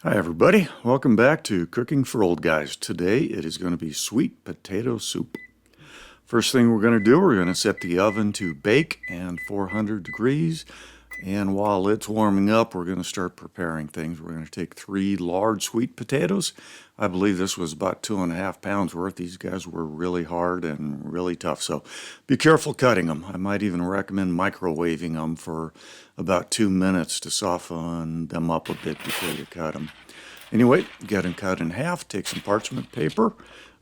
Hi everybody, welcome back to Cooking for Old Guys. Today it is going to be sweet potato soup. First thing we're going to do, we're going to set the oven to bake and 400 degrees. And while it's warming up, we're going to start preparing things. We're going to take 3 large sweet potatoes. I believe this was about 2.5 pounds worth. These guys were really hard and really tough, so be careful cutting them. I might even recommend microwaving them for about 2 minutes to soften them up a bit before you cut them. Anyway, get them cut in half. Take some parchment paper,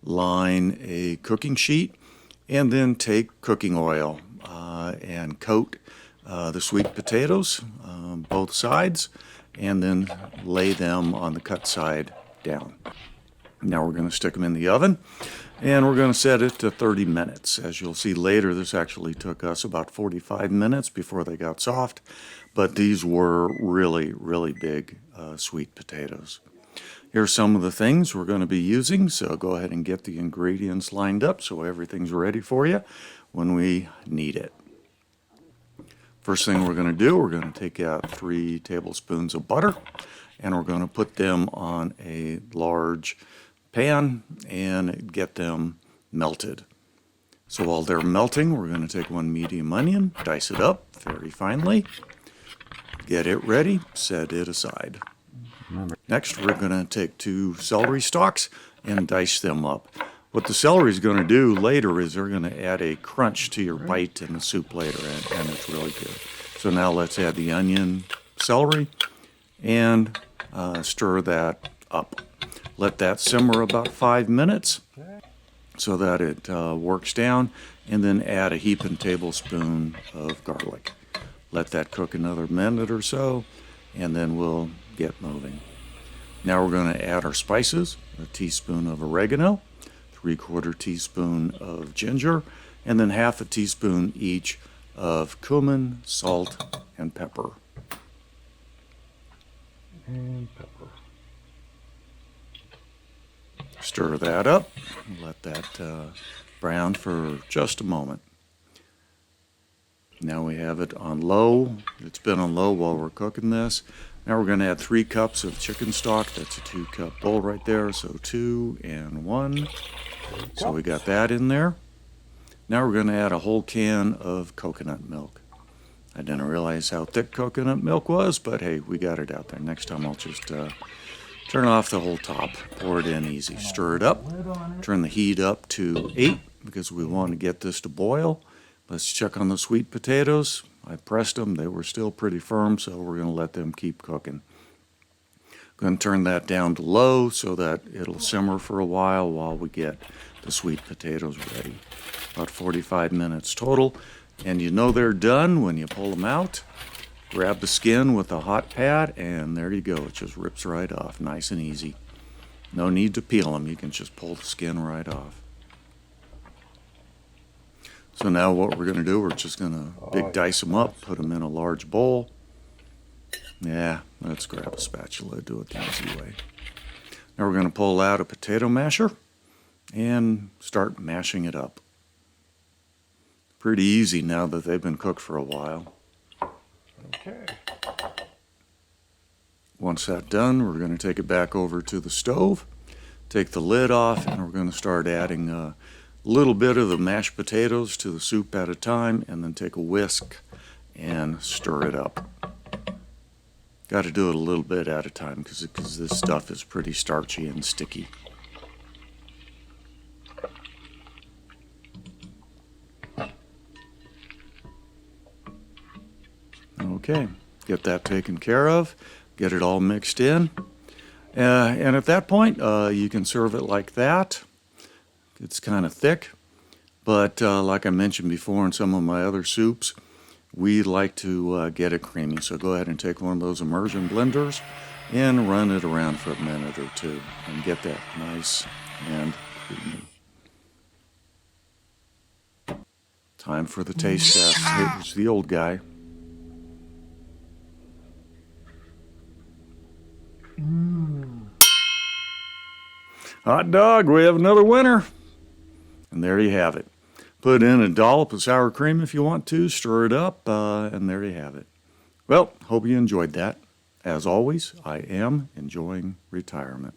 line a cooking sheet, and then take cooking oil and coat the sweet potatoes, both sides, and then lay them on the cut side down. Now we're going to stick them in the oven, and we're going to set it to 30 minutes. As you'll see later, this actually took us about 45 minutes before they got soft, but these were really, really big sweet potatoes. Here's some of the things we're going to be using, so go ahead and get the ingredients lined up so everything's ready for you when we need it. First thing we're going to do, we're going to take out 3 tablespoons of butter, and we're going to put them on a large pan and get them melted. So while they're melting, we're going to take 1 medium onion, dice it up very finely, get it ready, set it aside. Next, we're going to take 2 celery stalks and dice them up. What the celery is going to do later is they're going to add a crunch to your bite in the soup later, and it's really good. So now let's add the onion, celery, and stir that up. Let that simmer about 5 minutes so that it works down, and then add a heaping tablespoon of garlic. Let that cook another minute or so, and then we'll get moving. Now we're going to add our spices, a teaspoon of oregano, 3/4 teaspoon of ginger, and then 1/2 teaspoon each of cumin, salt, and pepper. Stir that up, let that brown for just a moment. Now we have it on low. It's been on low while we're cooking this. Now we're going to add 3 cups of chicken stock. That's a 2-cup bowl right there, so 2 and 1. So we got that in there. Now we're going to add a whole can of coconut milk. I didn't realize how thick coconut milk was, but hey, we got it out there. Next time I'll just turn off the whole top, pour it in easy, stir it up, turn the heat up to 8 because we want to get this to boil. Let's check on the sweet potatoes. I pressed them, they were still pretty firm, so we're going to let them keep cooking. Going to turn that down to low so that it'll simmer for a while we get the sweet potatoes ready. About 45 minutes total, and you know they're done when you pull them out. Grab the skin with a hot pad, and there you go. It just rips right off, nice and easy. No need to peel them, you can just pull the skin right off. So now what we're going to do, we're just going to big dice them up, put them in a large bowl. Yeah, let's grab a spatula, do it the easy way. Now we're going to pull out a potato masher and start mashing it up. Pretty easy now that they've been cooked for a while. Okay. Once that's done, we're going to take it back over to the stove, take the lid off, and we're going to start adding a little bit of the mashed potatoes to the soup at a time, and then take a whisk and stir it up. Got to do it a little bit at a time because this stuff is pretty starchy and sticky. Okay, get that taken care of, get it all mixed in, and at that point you can serve it like that. It's kind of thick, but like I mentioned before in some of my other soups, we like to get it creamy. So go ahead and take one of those immersion blenders and run it around for a minute or two and get that nice and creamy. Time for the taste test. Here's the old guy. Hot dog, we have another winner. And there you have it. Put in a dollop of sour cream if you want to, stir it up, and there you have it. Well, hope you enjoyed that. As always, I am enjoying retirement.